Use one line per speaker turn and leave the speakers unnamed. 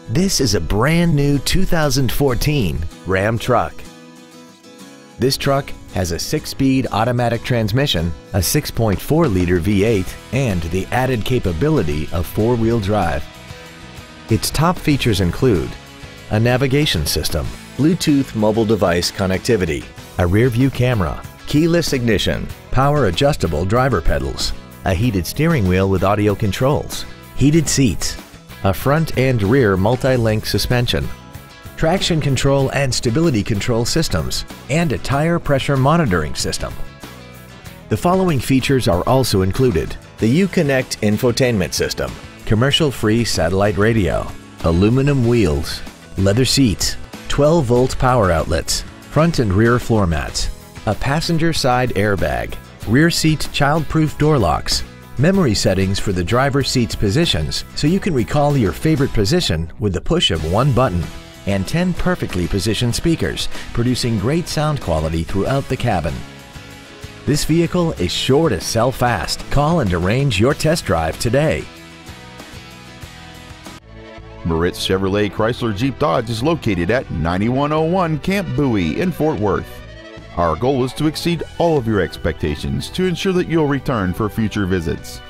This is a brand new 2014 Ram truck. This truck has a 6-speed automatic transmission, a 6.4-liter V8, and the added capability of 4-wheel drive. Its top features include a navigation system, Bluetooth mobile device connectivity, a rear-view camera, keyless ignition, power-adjustable driver pedals, a heated steering wheel with audio controls, heated seats, a front and rear multi-link suspension, traction control and stability control systems, and a tire pressure monitoring system. The following features are also included: the Uconnect infotainment system, commercial-free satellite radio, aluminum wheels, leather seats, 12-volt power outlets, front and rear floor mats, a passenger side airbag, rear seat child-proof door locks, memory settings for the driver's seat's positions so you can recall your favorite position with the push of one button, and 10 perfectly positioned speakers producing great sound quality throughout the cabin. This vehicle is sure to sell fast. Call and arrange your test drive today.
Moritz Chevrolet Chrysler Jeep Dodge is located at 9101 Camp Bowie in Fort Worth. Our goal is to exceed all of your expectations to ensure that you'll return for future visits.